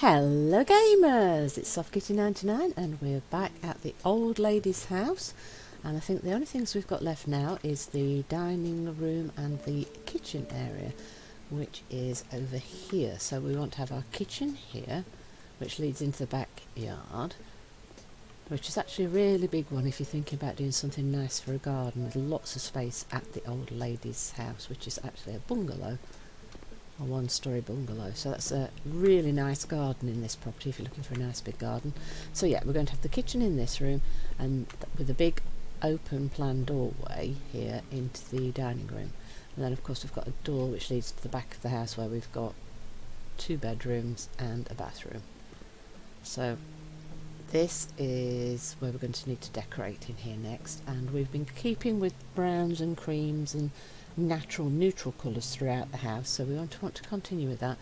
Hello gamers, it's SoftKitty99 and we're back at the old lady's house, and I think the only things we've got left now is the dining room and the kitchen area, which is over here. So we want to have our kitchen here, which leads into the backyard, which is actually a really big one if you're thinking about doing something nice for a garden, with lots of space at the old lady's house, which is actually a bungalow. A one-storey bungalow, so that's a really nice garden in this property if you're looking for a nice big garden. So yeah, we're going to have the kitchen in this room, and with a big open plan doorway here into the dining room, and then of course we've got a door which leads to the back of the house where we've got 2 bedrooms and a bathroom. So this is where we're going to need to decorate in here next, and we've been keeping with browns and creams and natural neutral colours throughout the house, so we want to continue with that.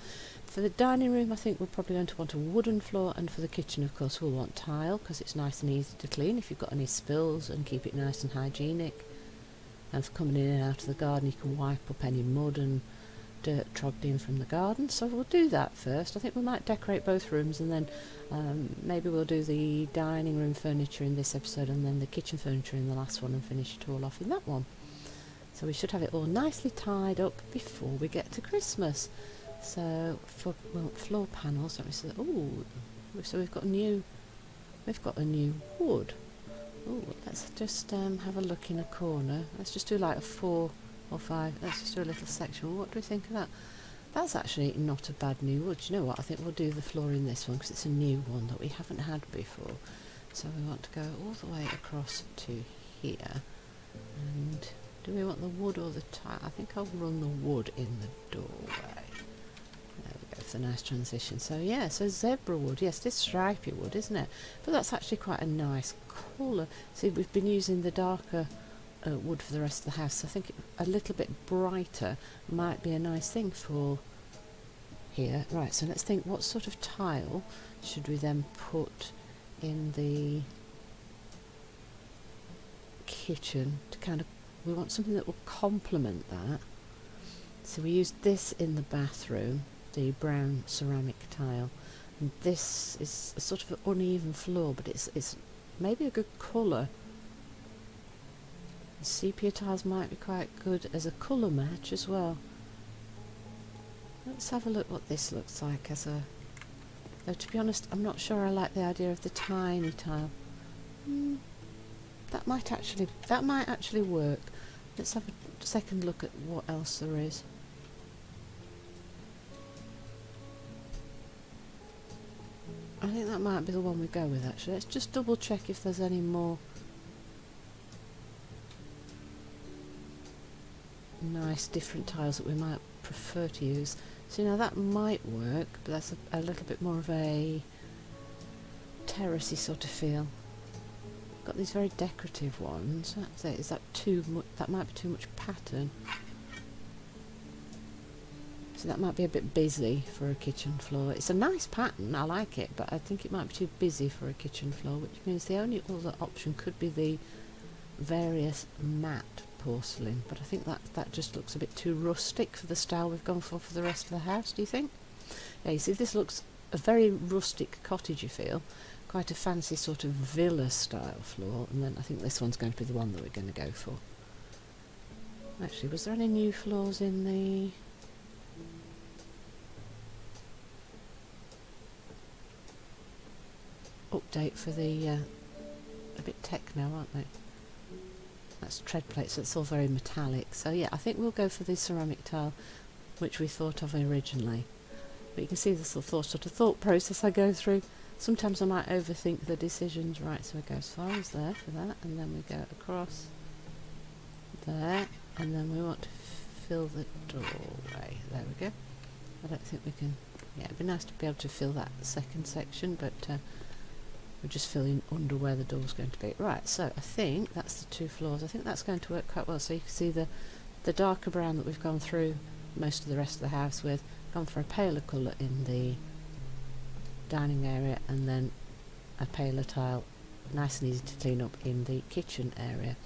For the dining room I think we're probably going to want a wooden floor, and for the kitchen of course we'll want tile, because it's nice and easy to clean if you've got any spills, and keep it nice and hygienic. And for coming in and out of the garden you can wipe up any mud and dirt trogged in from the garden, so we'll do that first. I think we might decorate both rooms, and then maybe we'll do the dining room furniture in this episode and then the kitchen furniture in the last one, and finish it all off in that one. So we should have it all nicely tied up before we get to Christmas. So for floor panels, let me see. Oh, so we've got a new wood. Oh, let's just have a look in a corner. Let's just do like a 4 or 5. Let's just do a little section. What do we think of that? That's actually not a bad new wood. Do you know what? I think we'll do the floor in this one because it's a new one that we haven't had before. So we want to go all the way across to here. And do we want the wood or the tile? I think I'll run the wood in the doorway. There we go, for the nice transition. So yeah, so zebra wood. Yes, this stripy wood, isn't it? But that's actually quite a nice colour. See, we've been using the darker wood for the rest of the house, so I think a little bit brighter might be a nice thing for here. Right, so let's think, what sort of tile should we then put in the kitchen to kind of, we want something that will complement that. So we used this in the bathroom, the brown ceramic tile, and this is a sort of an uneven floor, but it's maybe a good colour. The sepia tiles might be quite good as a colour match as well. Let's have a look what this looks like as a, though to be honest I'm not sure I like the idea of the tiny tile. That might actually work. Let's have a second look at what else there is. I think that might be the one we go with actually. Let's just double check if there's any more nice different tiles that we might prefer to use. So now that might work, but that's a little bit more of a terracey sort of feel. Got these very decorative ones. That's it. Is that too much? That might be too much pattern. So that might be a bit busy for a kitchen floor. It's a nice pattern, I like it, but I think it might be too busy for a kitchen floor, which means the only other option could be the various matte porcelain, but I think that just looks a bit too rustic for the style we've gone for the rest of the house. Do you think? Yeah, you see this looks a very rustic cottagey feel, quite a fancy sort of villa style floor, and then I think this one's going to be the one that we're going to go for. Actually, was there any new floors in the update for the a bit tech now, aren't they? That's tread plates, so it's all very metallic. So yeah, I think we'll go for the ceramic tile which we thought of originally. But you can see this little sort of thought process I go through. Sometimes I might overthink the decisions. Right, so we go as far as there for that, and then we go across there, and then we want to fill the doorway. There we go. I don't think we can, yeah, it'd be nice to be able to fill that second section, but we're just filling under where the door's going to be. Right, so I think that's the 2 floors. I think that's going to work quite well. So you can see the darker brown that we've gone through most of the rest of the house with, gone for a paler colour in the dining area, and then a paler tile, nice and easy to clean up in the kitchen area.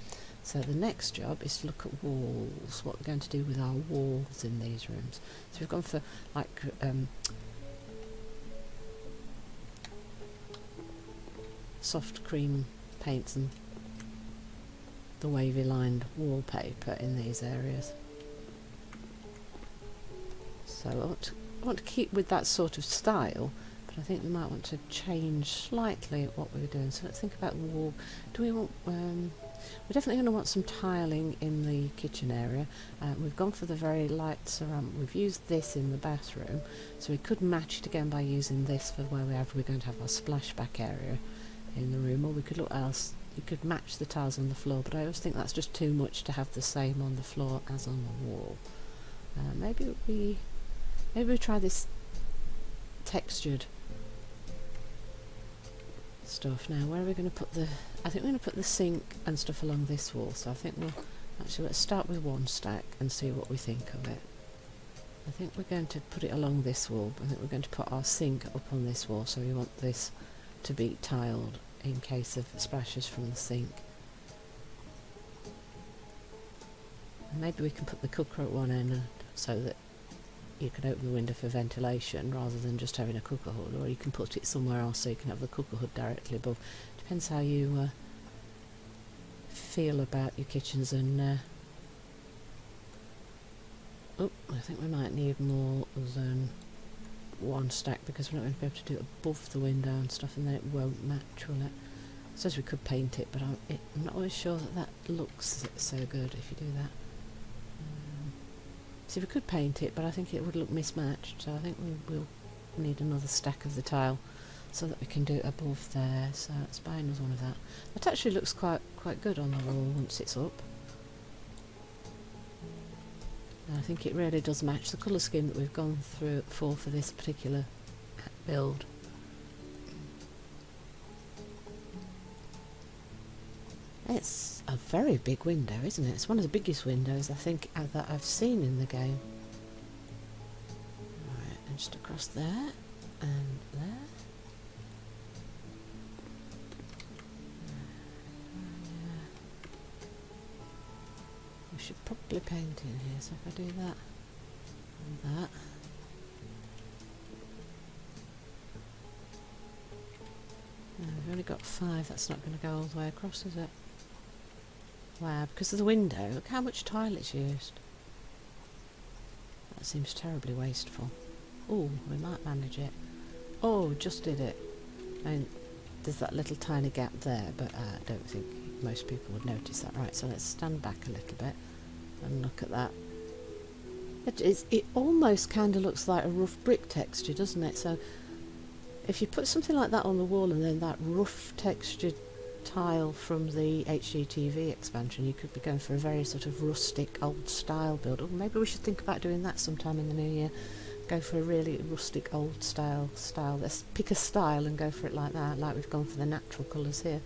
So the next job is to look at walls, what we're going to do with our walls in these rooms. So we've gone for like soft cream paints and the wavy lined wallpaper in these areas. So I want to keep with that sort of style, but I think we might want to change slightly what we're doing. So let's think about the wall. Do we want... we're definitely going to want some tiling in the kitchen area. We've gone for the very light ceramic. We've used this in the bathroom, so we could match it again by using this for where we're going to have our splashback area in the room, or we could look else. You could match the tiles on the floor, but I always think that's just too much to have the same on the floor as on the wall. Maybe we try this textured stuff. Now, where are we going to put the... I think we're going to put the sink and stuff along this wall, so I think we'll... Actually, let's start with one stack and see what we think of it. I think we're going to put it along this wall. I think we're going to put our sink up on this wall, so we want this to be tiled in case of splashes from the sink. And maybe we can put the cooker at one end so that you can open the window for ventilation rather than just having a cooker hood, or you can put it somewhere else so you can have the cooker hood directly above. Depends how you feel about your kitchens. And oh, I think we might need more than one stack because we're not going to be able to do it above the window and stuff, and then it won't match, will it? I suppose we could paint it, but I'm not always sure that looks so good if you do that. See, we could paint it, but I think it would look mismatched, so I think we'll need another stack of the tile so that we can do it above there. So let's buy another one of that. That actually looks quite good on the wall once it's up. And I think it really does match the colour scheme that we've gone through for this particular build. It's a very big window, isn't it? It's one of the biggest windows I think that I've seen in the game. Alright, and just across there and there. We should probably paint in here, so if I do that and that. No, we've only got 5, that's not going to go all the way across, is it? Wow, because of the window, look how much tile it's used. That seems terribly wasteful. Oh, we might manage it. Oh, just did it. And there's that little tiny gap there, but I don't think most people would notice that. Right, so let's stand back a little bit and look at that. It almost kind of looks like a rough brick texture, doesn't it? So if you put something like that on the wall and then that rough textured tile from the HGTV expansion, you could be going for a very sort of rustic old style build. Or maybe we should think about doing that sometime in the new year. Go for a really rustic old style. Let's pick a style and go for it like that, like we've gone for the natural colours here,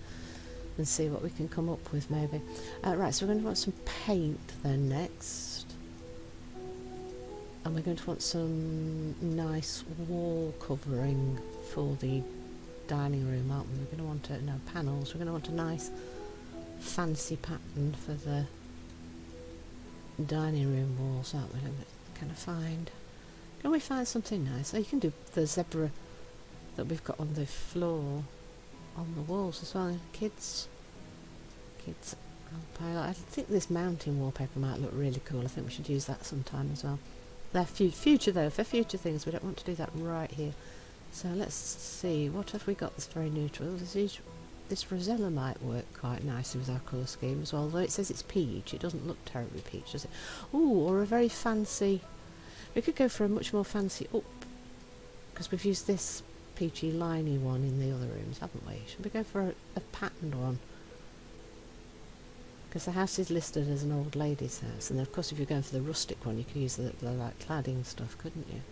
and see what we can come up with maybe. Right, so we're going to want some paint then next. And we're going to want some nice wall covering for the dining room, aren't we? We're going to want panels. We're going to want a nice fancy pattern for the dining room walls, aren't we? Can we find something nice? Oh, you can do the zebra that we've got on the floor on the walls as well. Kids. I think this mountain wallpaper might look really cool. I think we should use that sometime as well. They're future though, for future things. We don't want to do that right here. So let's see, what have we got that's very neutral? This Rosella might work quite nicely with our colour scheme as well, although it says it's peach. It doesn't look terribly peach, does it? Ooh, or a very fancy... We could go for a much more fancy up, because we've used this peachy liney one in the other rooms, haven't we? Should we go for a patterned one? Because the house is listed as an old lady's house, and of course if you're going for the rustic one you could use the like cladding stuff, couldn't you?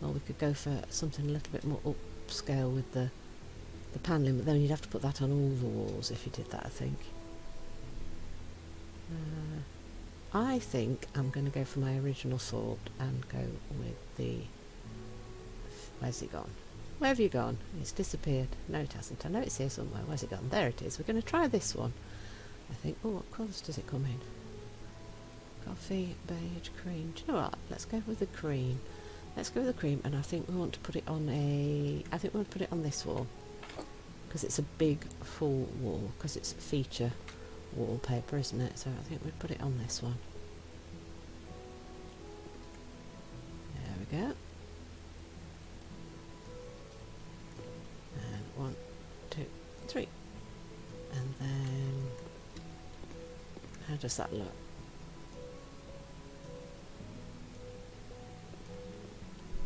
Or we could go for something a little bit more upscale with the panelling, but then you'd have to put that on all the walls if you did that, I think. I think I'm going to go for my original thought and go with the... Where's it gone? Where have you gone? It's disappeared. No, it hasn't. I know it's here somewhere. Where's it gone? There it is. We're going to try this one, I think. Oh, what colours does it come in? Coffee, beige, cream. Do you know what? Let's go with the cream. Let's go with the cream, and I think we want to put it on this wall, because it's a big full wall, because it's feature wallpaper, isn't it? So I think we put it on this one. There we go. And 1, 2, 3. And then, how does that look?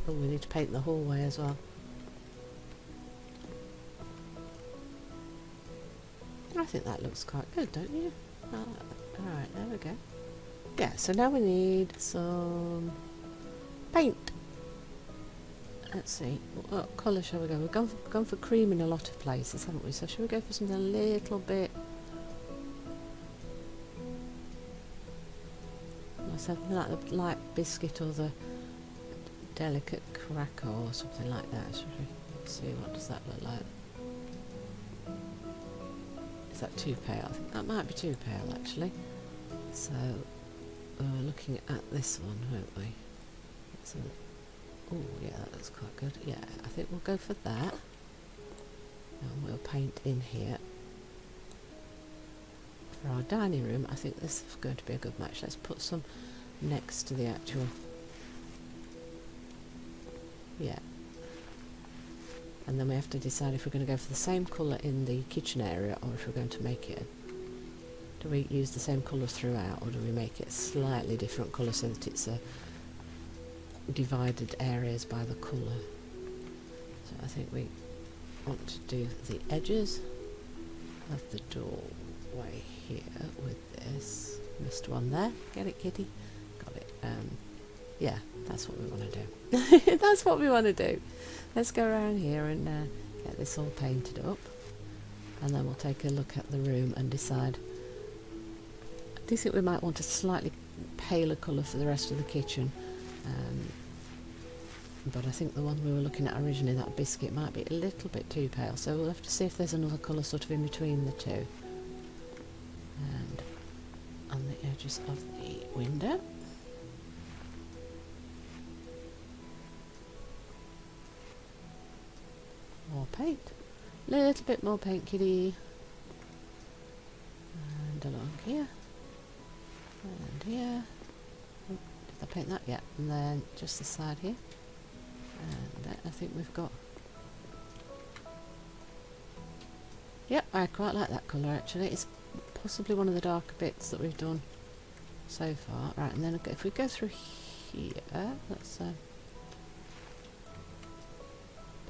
Oh, we need to paint the hallway as well. I think that looks quite good, don't you? Alright, there we go. Yeah, so now we need some paint. Let's see, what colour shall we go? We've gone for cream in a lot of places, haven't we? So shall we go for something a little bit... something like the light biscuit or the delicate cracker or something like that, should we? Let's see, what does that look like? Is that too pale? I think that might be too pale actually. So we're looking at this one, won't we? So, oh yeah, that looks quite good. Yeah, I think we'll go for that. And we'll paint in here. For our dining room, I think this is going to be a good match. Let's put some next to the actual... yeah. And then we have to decide if we're going to go for the same colour in the kitchen area, or if we're going to make it... do we use the same colours throughout, or do we make it slightly different colour so that it's divided areas by the colour? So I think we want to do the edges of the doorway here with this. Missed one there. Get it, kitty? Got it. Yeah, that's what we want to do. That's what we want to do. Let's go around here and get this all painted up, and then we'll take a look at the room and decide. I do think we might want a slightly paler colour for the rest of the kitchen, but I think the one we were looking at originally, that biscuit, might be a little bit too pale, so we'll have to see if there's another colour sort of in between the two. And on the edges of the window. More paint. Little bit more paint, kitty. And along here. And here. Oh, did I paint that? Yeah. And then just the side here. And then I think we've got... yep, I quite like that colour actually. It's possibly one of the darker bits that we've done so far. Right, and then if we go through here, let's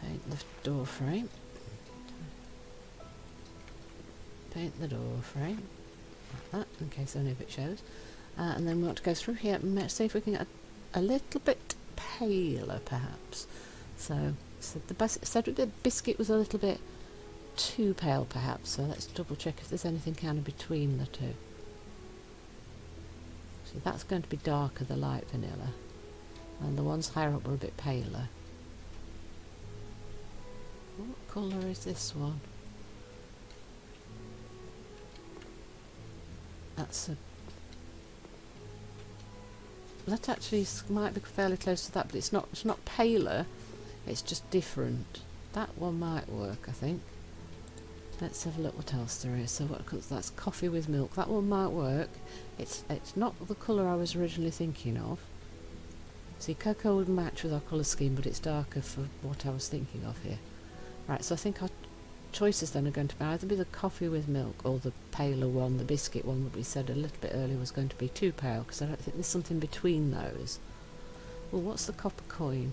paint the door frame. Paint the door frame like that, in case any of it shows. And then we want to go through here and see if we can get a little bit paler, perhaps. So the biscuit was a little bit too pale, perhaps. So let's double check if there's anything kind of between the two. See, that's going to be darker, the light vanilla, and the ones higher up were a bit paler. What colour is this one? That actually might be fairly close to that, but it's not paler, it's just different. That one might work, I think. Let's have a look what else there is. So that's coffee with milk. That one might work. It's not the colour I was originally thinking of. See, cocoa would match with our colour scheme, but it's darker for what I was thinking of here. Right, so I think our choices then are going to either be the coffee with milk or the paler one, the biscuit one that we said a little bit earlier was going to be too pale, because I don't think there's something between those. Well, what's the copper coin?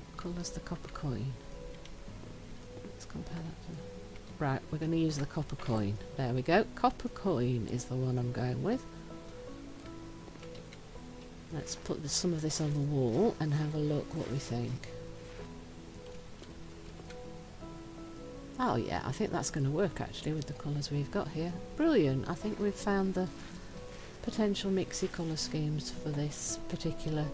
What colour's the copper coin? Let's compare that to... right, we're going to use the copper coin. There we go. Copper coin is the one I'm going with. Let's put some of this on the wall and have a look what we think. Oh yeah, I think that's going to work actually with the colours we've got here. Brilliant. I think we've found the potential mixy colour schemes for this particular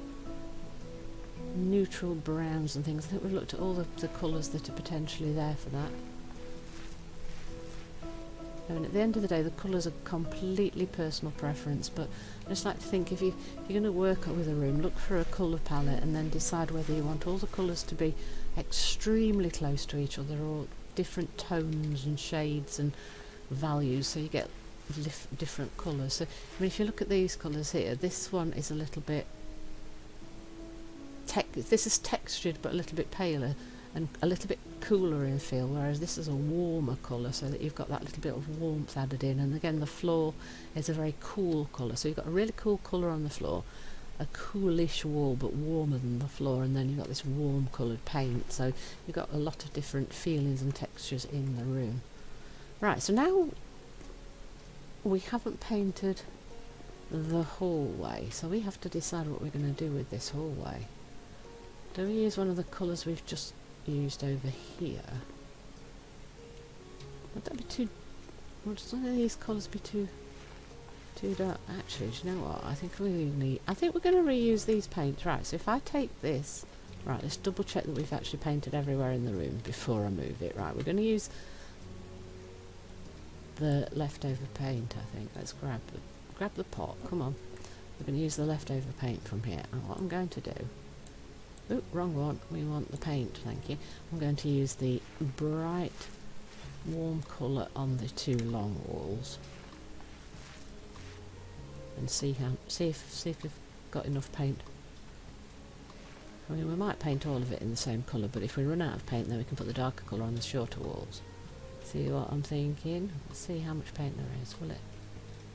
neutral browns and things. I think we've looked at all the colours that are potentially there for that. I mean, at the end of the day, the colours are completely personal preference, but I just like to think if you're going to work with a room, look for a colour palette and then decide whether you want all the colours to be extremely close to each other or different tones and shades and values, so you get different colours. So, I mean, if you look at these colours here, this one is a little bit, this is textured but a little bit paler and a little bit cooler in feel, whereas this is a warmer colour, so that you've got that little bit of warmth added in. And again, the floor is a very cool colour, so you've got a really cool colour on the floor, a coolish wall but warmer than the floor, and then you've got this warm coloured paint, so you've got a lot of different feelings and textures in the room. Right, so now we haven't painted the hallway, so we have to decide what we're going to do with this hallway. Do we use one of the colours we've just used over here? Would that be too... Would some of these colours be too dark? Actually, do you know what? I think we're going to reuse these paints. Right, so if I take this... Right, let's double check that we've actually painted everywhere in the room before I move it. Right, we're going to use the leftover paint, I think. Let's grab the pot. Come on. We're going to use the leftover paint from here. And what I'm going to do... Oh, wrong one. We want the paint, thank you. I'm going to use the bright, warm colour on the two long walls, and see if we've got enough paint. I mean, we might paint all of it in the same colour, but if we run out of paint, then we can put the darker colour on the shorter walls. See what I'm thinking? Let's see how much paint there is, will it?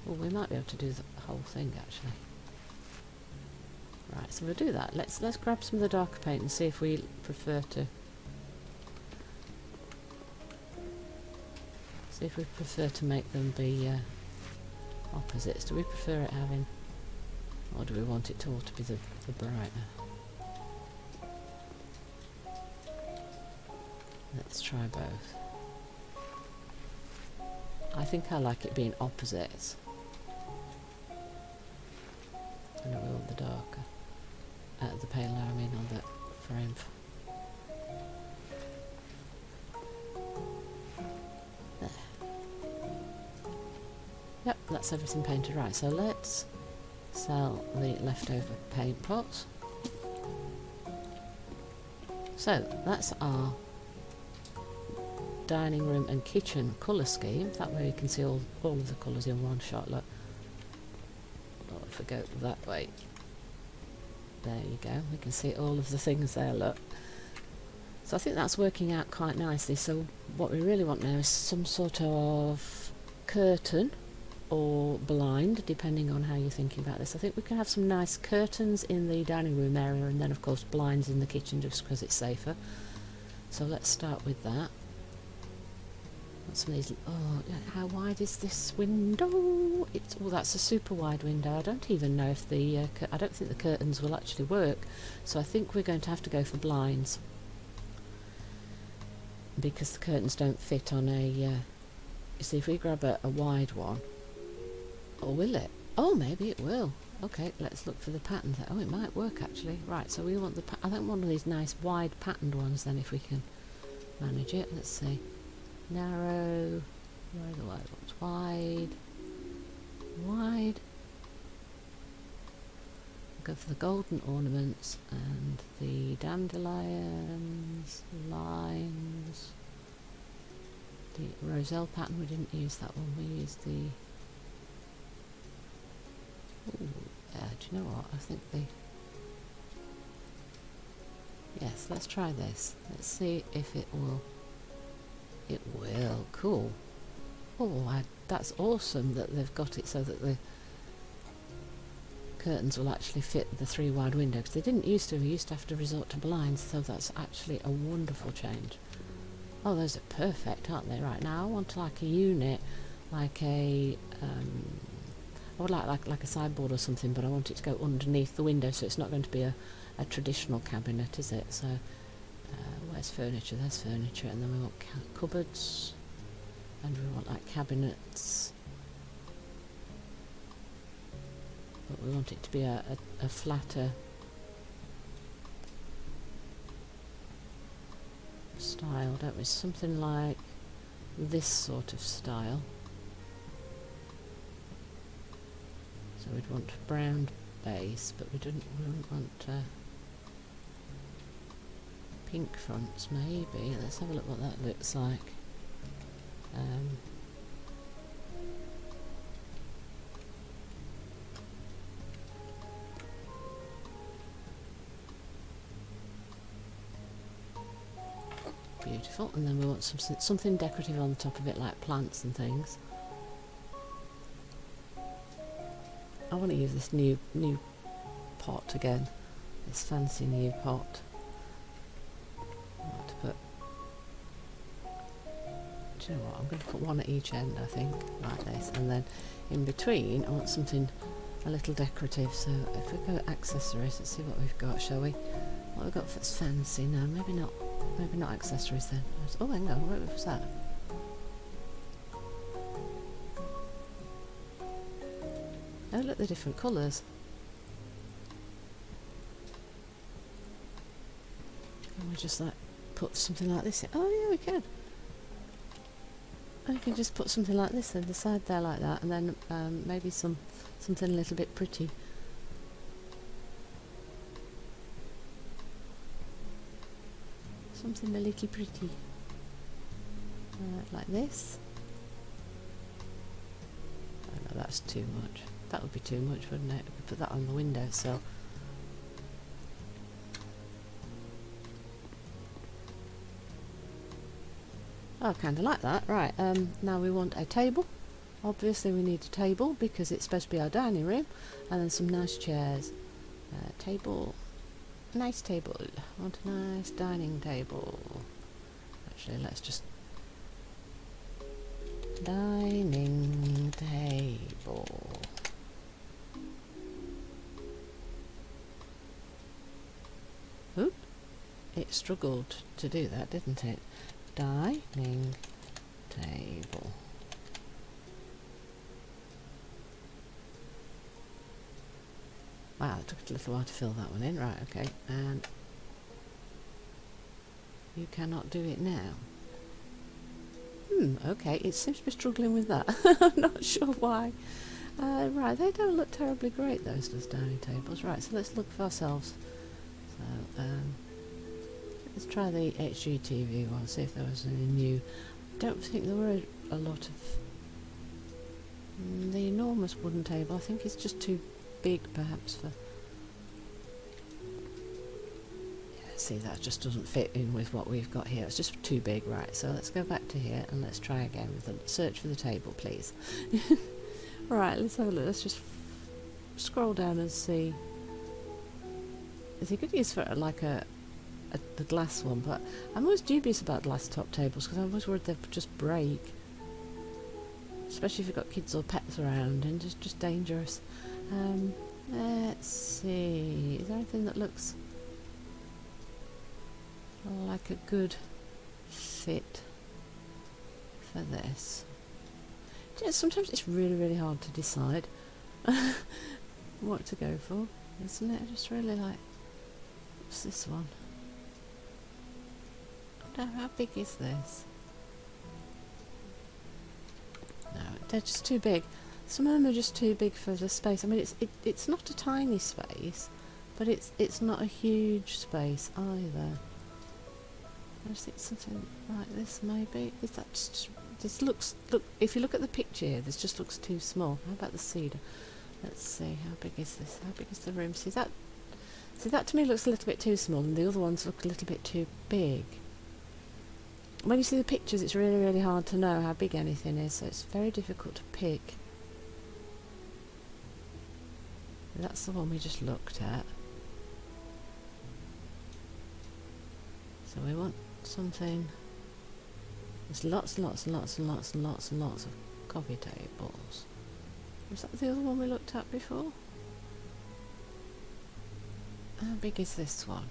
Well, we might be able to do the whole thing, actually. Right, so we'll do that. Let's grab some of the darker paint and see if we prefer to... See if we prefer to make them be opposites. Do we prefer it having... Or do we want it all to be the brighter? Let's try both. I think I like it being opposites. I know we want the darker. The paler, I mean, on the frame. There. Yep, that's everything painted right. So let's sell the leftover paint pots. So that's our dining room and kitchen colour scheme. That way we can see all of the colours in one shot. Look. Oh, if I go that way. There you go, we can see all of the things there, look. So I think that's working out quite nicely. So what we really want now is some sort of curtain or blind, depending on how you're thinking about this. I think we can have some nice curtains in the dining room area, and then of course blinds in the kitchen just because it's safer. So let's start with that. Some of these, oh, how wide is this window? It's, oh, that's a super wide window. I don't even know if the I don't think the curtains will actually work, so I think we're going to have to go for blinds, because the curtains don't fit on a you see, if we grab a wide one, or will it? Oh, maybe it will. Okay, let's look for the pattern there. Oh, it might work actually. Right, so we want the I think one of these nice wide patterned ones then, if we can manage it. Let's see. Narrow, where are the wide ones? Wide. Go for the golden ornaments and the dandelions, lines, the roselle pattern. We didn't use that one, we used the... Ooh, yeah, do you know what? I think the... Yes, let's try this. Let's see if it will... It will. Cool. Oh, that's awesome that they've got it so that the curtains will actually fit the 3 wide windows. They didn't used to. We used to have to resort to blinds, so that's actually a wonderful change. Oh, those are perfect, aren't they? Right, now I want like a unit, like a... I would like a sideboard or something, but I want it to go underneath the window, so it's not going to be a traditional cabinet, is it? So... where's furniture? There's furniture, and then we want cupboards, and we want like cabinets, but we want it to be a flatter style, don't we? Something like this sort of style. So we'd want brown base, but we wouldn't want pink fronts maybe. Let's have a look what that looks like. Beautiful, and then we want something decorative on the top of it, like plants and things. I want to use this new pot again, this fancy new pot. I want to put, do you know what, I'm going to put one at each end, I think, like this, and then in between I want something a little decorative. So if we go accessories, let's see what we've got, shall we? What have we got that's fancy now? Maybe not accessories then. Oh, hang on, what was that? Oh, look, the different colours. Can we just like put something like this in? Oh yeah, we can. I can just put something like this on the side there like that, and then maybe something a little bit pretty. Something a little pretty. Like this. Oh no, that's too much. That would be too much, wouldn't it? We could put that on the windowsill. Oh, I kind of like that. Right, now we want a table. Obviously we need a table because it's supposed to be our dining room, and then some nice chairs. Table, nice table. I want a nice dining table. Actually, let's just dining table. Oop, it struggled to do that, didn't it? Dining table. Wow, it took a little while to fill that one in. Right, okay, and you cannot do it now. Okay, it seems to be struggling with that. I'm not sure why. Right, they don't look terribly great, those dining tables. Right, so let's look for ourselves. So, let's try the HGTV one, see if there was any new. I don't think there were a lot of. The enormous wooden table, I think it's just too big perhaps for. Yeah, see, that just doesn't fit in with what we've got here. It's just too big. Right, so let's go back to here and let's try again with the search for the table, please. Right, let's have a look. Let's just scroll down and see. It's a good use for like the glass one, but I'm always dubious about glass top tables because I'm always worried they'll just break, especially if you've got kids or pets around, and it's just dangerous. Let's see, is there anything that looks like a good fit for this? Yeah, sometimes it's really hard to decide what to go for, isn't it? I just really like, what's this one? Now, how big is this? No, they're just too big. Some of them are just too big for the space. I mean, it's not a tiny space, but it's not a huge space either. I just think something like this maybe. Is that just, look, if you look at the picture here, this just looks too small. How about the cedar? Let's see, how big is this? How big is the room? See that to me looks a little bit too small, and the other ones look a little bit too big. When you see the pictures, it's really hard to know how big anything is, so it's very difficult to pick. That's the one we just looked at. So we want something. There's lots of coffee tables. Was that the other one we looked at before? How big is this one?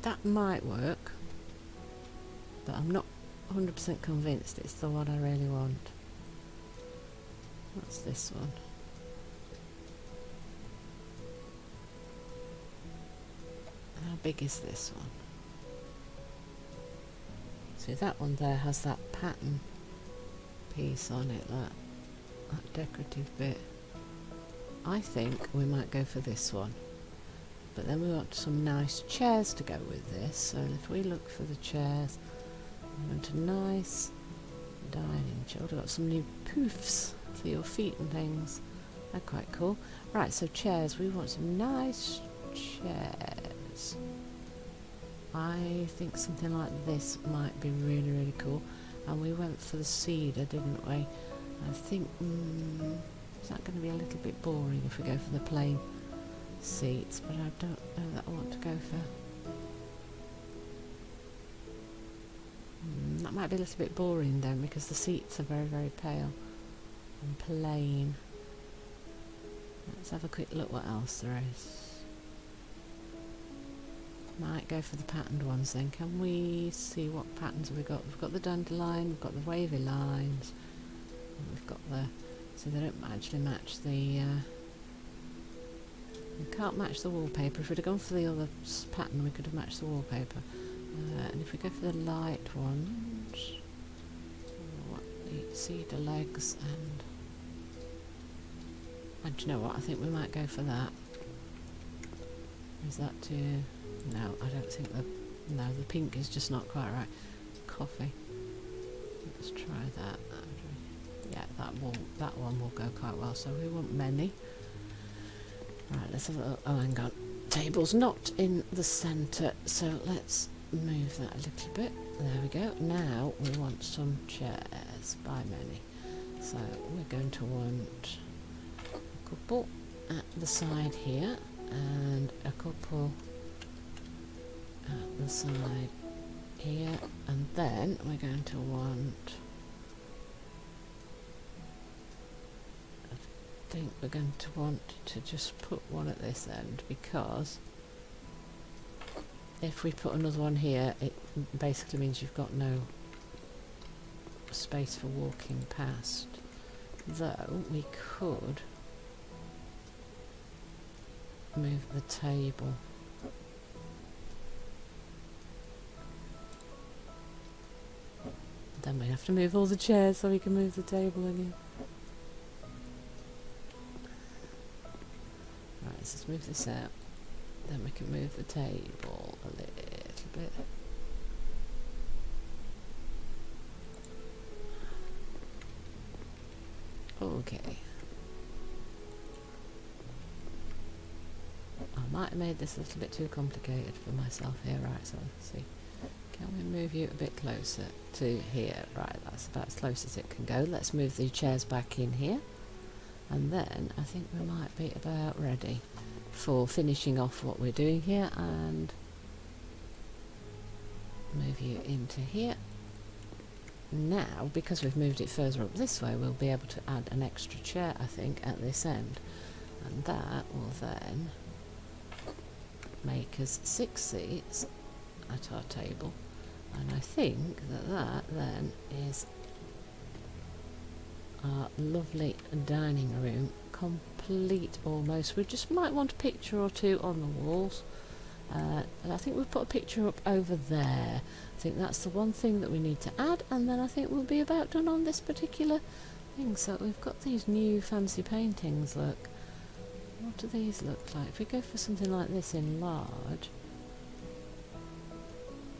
That might work, but I'm not 100% convinced it's the one I really want. What's this one? big is this one? See, that one there has that pattern piece on it, that decorative bit. I think we might go for this one. But then we want some nice chairs to go with this. So if we look for the chairs, we want a nice dining chair. We've got some new poofs for your feet and things. They're quite cool. Right, so chairs. We want some nice chairs. I think something like this might be really, really cool. And we went for the cedar, didn't we? I think, is that going to be a little bit boring if we go for the plain seats? But I don't know that I want to go for... that might be a little bit boring then, because the seats are very, very pale and plain. Let's have a quick look what else there is. Might go for the patterned ones then. Can we see what patterns have we got? We've got the dandelion, we've got the wavy lines, and we've got the... so they don't actually match the... we can't match the wallpaper. If we'd have gone for the other pattern, we could have matched the wallpaper. And if we go for the light ones... what, the cedar legs and do you know what? I think we might go for that. Is that too... no, I don't think no, the pink is just not quite right. Coffee. Let's try that. Yeah, that one will go quite well. So we want many. Right, let's have a look. Oh, hang on. Table's not in the centre, so let's move that a little bit. There we go. Now we want some chairs by many. So we're going to want a couple at the side here and a couple at the side here, and then we're going to want, I think we're going to want to just put one at this end, because if we put another one here, it basically means you've got no space for walking past. Though we could move the table. Then we have to move all the chairs so we can move the table again. Right, let's just move this out. Then we can move the table a little bit. Okay. I might have made this a little bit too complicated for myself here. Right, so let's see. Can we move you a bit closer to here? Right, that's about as close as it can go. Let's move the chairs back in here. And then I think we might be about ready for finishing off what we're doing here, and move you into here. Now, because we've moved it further up this way, we'll be able to add an extra chair, I think, at this end. And that will then make us 6 seats at our table. And I think that that then is our lovely dining room complete almost. We just might want a picture or two on the walls. And I think we've put a picture up over there. I think that's the one thing that we need to add, and then I think we'll be about done on this particular thing. So we've got these new fancy paintings, look. What do these look like? If we go for something like this in large,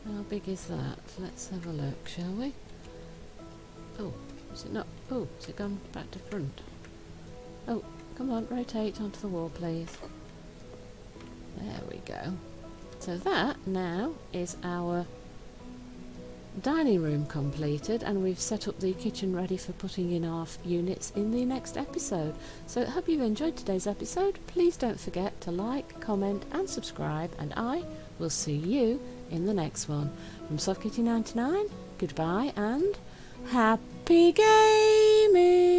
how big is that? Let's have a look, shall we? Oh, is it not? Oh, has it gone back to front? Oh, come on, rotate onto the wall, please. There we go. So that now is our dining room completed, and we've set up the kitchen ready for putting in our units in the next episode. So I hope you've enjoyed today's episode. Please don't forget to like, comment and subscribe, and I will see you in the next one. From Soft Kitty 99, goodbye and happy gaming!